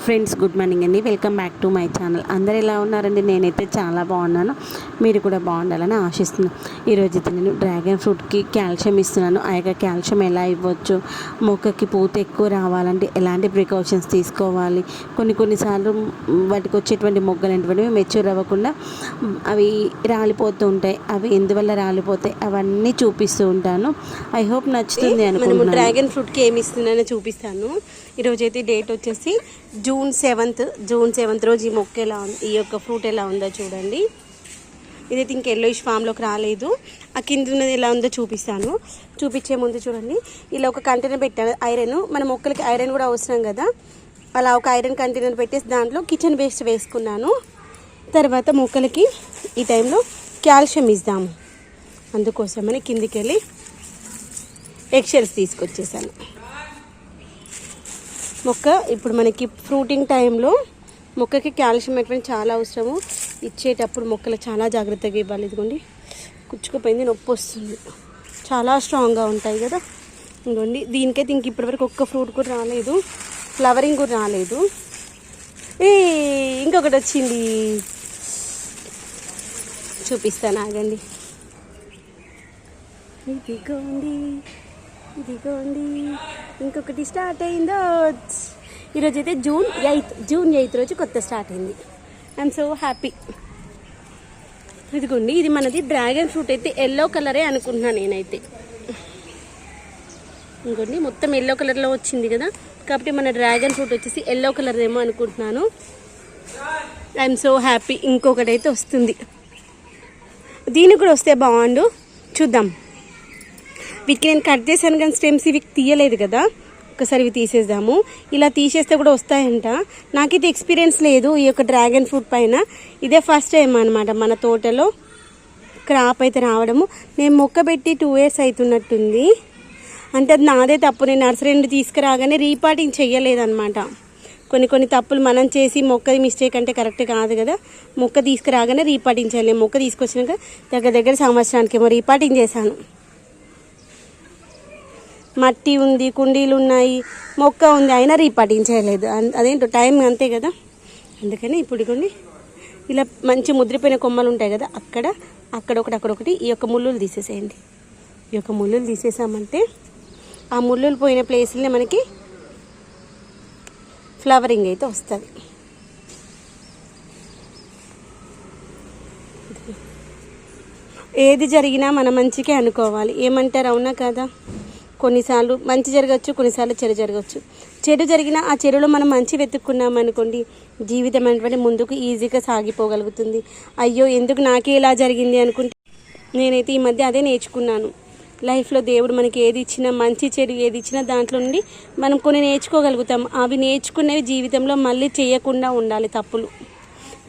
Friends good morning అండి. Welcome back to my channel. అందరు ఎలా ఉన్నారండి? నేనైతే చాలా బాగున్నాను. మీరు కూడా బాగుండాలని ఆశిస్తున్నాను. ఈరోజు అయితే నేను డ్రాగన్ ఫ్రూట్కి కాల్షియం ఇస్తున్నాను. ఆ యొక్క కాల్షియం ఎలా ఇవ్వచ్చు, మొక్కకి పూత ఎక్కువ రావాలంటే ఎలాంటి ప్రికాషన్స్ తీసుకోవాలి, కొన్నిసార్లు వాటికి వచ్చేటువంటి మొగ్గలు అనేటువంటివి మెచ్యూర్ అవ్వకుండా అవి రాలిపోతూ ఉంటాయి. అవి ఎందువల్ల రాలిపోతాయి అవన్నీ చూపిస్తూ ఉంటాను. ఐ హోప్ నచ్చుతుంది అనుకుంటున్నాను. డ్రాగన్ ఫ్రూట్కి ఏమి ఇస్తున్నానో చూపిస్తాను. ఈరోజైతే డేట్ వచ్చేసి జూన్ 7th రోజు ఈ మొక్క ఎలా ఉంది, ఈ యొక్క ఫ్రూట్ ఎలా ఉందో చూడండి. ఇదైతే ఇంక ఎల్లోయిష్ ఫామ్లోకి రాలేదు. ఆ కింద ఉన్నది ఎలా ఉందో చూపిస్తాను. చూపించే ముందు చూడండి, ఇలా ఒక కంటైనర్ పెట్టాను. ఐరన్, మన మొక్కలకి ఐరన్ కూడా అవసరం కదా, అలా ఒక ఐరన్ కంటైనర్ పెట్టేసి దాంట్లో కిచెన్ వేస్ట్ వేసుకున్నాను. తర్వాత మొక్కలకి ఈ టైంలో కాల్షియం ఇద్దాము, అందుకోసమని కిందికి వెళ్ళి ఎగ్షెల్స్ తీసుకొచ్చేసాను. మొక్క ఇప్పుడు మనకి ఫ్రూటింగ్ టైంలో మొక్కకి కాల్షియం అనేటువంటి చాలా అవసరము. ఇచ్చేటప్పుడు మొక్కలు చాలా జాగ్రత్తగా ఇవ్వాలి. ఇదిగోండి కుచ్చుకుపోయింది, నొప్పి వస్తుంది. చాలా స్ట్రాంగ్గా ఉంటాయి కదా. ఇదిగోండి దీనికైతే ఇంక ఇప్పటివరకు ఒక్క ఫ్రూట్ కూడా రాలేదు, ఫ్లవరింగ్ కూడా రాలేదు. ఇంకొకటి వచ్చింది, చూపిస్తాను ఆగండి. ఇదిగోండి ఇంకొకటి స్టార్ట్ అయిందో. ఈరోజు అయితే జూన్ 8 రోజు కొత్త స్టార్ట్ అయింది. I'm so happy. ఇదిగోండి ఇది మనది డ్రాగన్ ఫ్రూట్. అయితే ఎల్లో కలరే అనుకుంటున్నాను నేనైతే. ఇంకోండి మొత్తం ఎల్లో కలర్లో వచ్చింది కదా, కాబట్టి మన డ్రాగన్ ఫ్రూట్ వచ్చేసి ఎల్లో కలర్ ఏమో అనుకుంటున్నాను. I'm so happy. ఇంకొకటి అయితే వస్తుంది, దీనికి కూడా వస్తే బాగుండు, చూద్దాం. వీటికి నేను కట్ చేశాను కానీ స్టెమ్స్ ఇవి తీయలేదు కదా, ఒకసారి ఇవి తీసేద్దాము. ఇలా తీసేస్తే కూడా వస్తాయంట. నాకైతే ఎక్స్పీరియన్స్ లేదు ఈ యొక్క డ్రాగన్ ఫ్రూట్ పైన. ఇదే ఫస్ట్ టైం అనమాట మన తోటలో క్రాప్ అయితే రావడము. నేను మొక్క పెట్టి 2 years అవుతున్నట్టుంది. అంటే అది నాదే తప్పు. నేను నర్సరీ నుండి తీసుకురాగానే రీపాటింగ్ చెయ్యలేదన్నమాట. కొన్ని తప్పులు మనం చేసి మొక్క మిస్టేక్ అంటే కరెక్ట్ కాదు కదా. మొక్క తీసుకురాగానే రీపాటింగ్ చేయలేదు. మొక్క తీసుకొచ్చినాక దగ్గర సంవత్సరానికి ఏమో రీపాటింగ్ చేశాను. మట్టి ఉంది, కుండీలు ఉన్నాయి, మొక్క ఉంది, అయినా రీపాటింగ్ చేయలేదు. అదేంటో టైం అంతే కదా. అందుకని ఇప్పుడు కొన్ని ఇలా మంచి ముద్రిపోయిన కొమ్మలు ఉంటాయి కదా, అక్కడొకటి ఈ యొక్క ముళ్ళులు తీసేసేయండి. ఈ యొక్క ముళ్ళులు తీసేసామంటే ఆ ముళ్ళులు పోయిన ప్లేస్లోనే మనకి ఫ్లవరింగ్ అయితే వస్తుంది. ఏది జరిగినా మన మంచికే అనుకోవాలి. ఏమంటారు, అవునా కదా? కొన్నిసార్లు మంచి జరగచ్చు, కొన్నిసార్లు చెడు జరగచ్చు. చెడు జరిగినా ఆ చెడులో మనం మంచి వెతుక్కున్నాం అనుకోండి, జీవితం అనేటువంటి ముందుకు ఈజీగా సాగిపోగలుగుతుంది. అయ్యో ఎందుకు నాకే ఇలా జరిగింది అనుకుంటే, నేనైతే ఈ మధ్య అదే నేర్చుకున్నాను. లైఫ్లో దేవుడు మనకి ఏది ఇచ్చినా, మంచి చెడు ఏది ఇచ్చినా దాంట్లో నుండి మనం కొన్ని నేర్చుకోగలుగుతాం. అవి నేర్చుకునేవి జీవితంలో మళ్ళీ చేయకుండా ఉండాలి తప్పులు.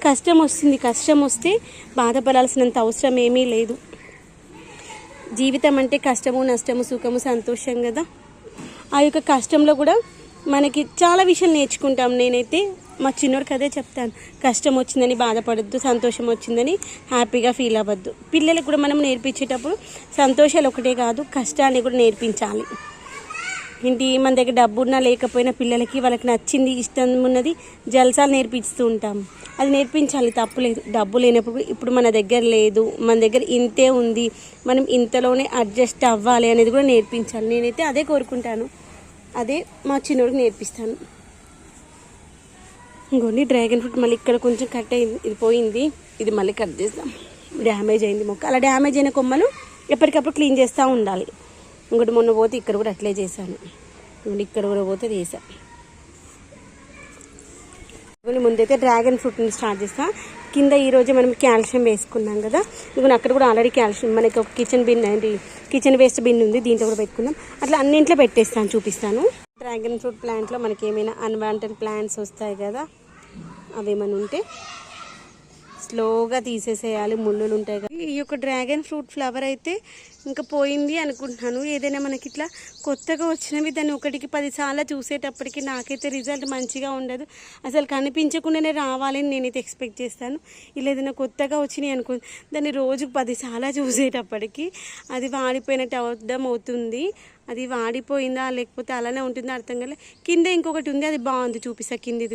కష్టం వస్తుంది, కష్టం వస్తే బాధపడాల్సినంత అవసరం ఏమీ లేదు. జీవితం అంటే కష్టము, నష్టము, సుఖము, సంతోషం కదా. ఆ యొక్క కష్టంలో కూడా మనకి చాలా విషయాలు నేర్చుకుంటాం. నేనైతే మా చిన్నోడికి అదే చెప్తాను, కష్టం వచ్చిందని బాధపడద్దు, సంతోషం వచ్చిందని హ్యాపీగా ఫీల్ అవ్వద్దు. పిల్లలకు కూడా మనం నేర్పించేటప్పుడు సంతోషాలు ఒకటే కాదు, కష్టాన్ని కూడా నేర్పించాలి. ఏంటి, మన దగ్గర డబ్బు ఉన్నా లేకపోయినా పిల్లలకి వాళ్ళకి నచ్చింది, ఇష్టం ఉన్నది జల్సాలు నేర్పిస్తూ ఉంటాం. అది నేర్పించాలి, తప్పులేదు. డబ్బు లేనప్పుడు ఇప్పుడు మన దగ్గర లేదు, మన దగ్గర ఇంతే ఉంది, మనం ఇంతలోనే అడ్జస్ట్ అవ్వాలి అనేది కూడా నేర్పించాలి. నేనైతే అదే కోరుకుంటాను, అదే మా చిన్నోడికి నేర్పిస్తాను. ఇంకోండి డ్రాగన్ ఫ్రూట్ మళ్ళీ ఇక్కడ కొంచెం కట్ అయింది, ఇది పోయింది, ఇది మళ్ళీ కట్ చేద్దాం. డ్యామేజ్ అయింది మొక్క. అలా డ్యామేజ్ అయిన కొమ్మలు ఎప్పటికప్పుడు క్లీన్ చేస్తూ ఉండాలి. ఇంకోటి మొన్న పోతే ఇక్కడ కూడా అట్లే చేశాను. ఇక్కడ కూడా పోతే చేశాను. ముందైతే డ్రాగన్ ఫ్రూట్ని స్టార్ట్ చేస్తా. కింద ఈరోజు మనం కాల్షియం వేసుకున్నాం కదా, ఇదిగో అక్కడ కూడా ఆల్రెడీ కాల్షియం, మనకి ఒక కిచెన్ వేస్ట్ బిన్ ఉంది, దీంట్లో కూడా పెట్టుకుందాం. అట్లా అన్నింట్లో పెట్టేస్తాను, చూపిస్తాను. డ్రాగన్ ఫ్రూట్ ప్లాంట్లో మనకి ఏమైనా అన్వాంటెడ్ ప్లాంట్స్ వస్తాయి కదా, అవేమైనా ఉంటే స్లోగా తీసేసేయాలి, ముళ్ళులు ఉంటాయి కదా. ఈ యొక్క డ్రాగన్ ఫ్రూట్ ఫ్లవర్ అయితే ఇంకా పోయింది అనుకుంటున్నాను. ఏదైనా మనకి ఇట్లా కొత్తగా వచ్చినవి దాన్ని 1కి 10 సార్లు చూసేటప్పటికి నాకైతే రిజల్ట్ మంచిగా ఉండదు. అసలు కనిపించకుండానే రావాలని నేనైతే ఎక్స్పెక్ట్ చేస్తాను. ఇలా ఏదైనా కొత్తగా వచ్చినాయి అనుకో, దాన్ని రోజుకు 10 సార్లు చూసేటప్పటికి అది వాడిపోయినట్టు అర్థం అవుతుంది. అది వాడిపోయిందా లేకపోతే అలానే ఉంటుందా అర్థం కాలే. కింద ఇంకొకటి ఉంది, అది బాగుంది, చూపిస్తా. కింద ఇది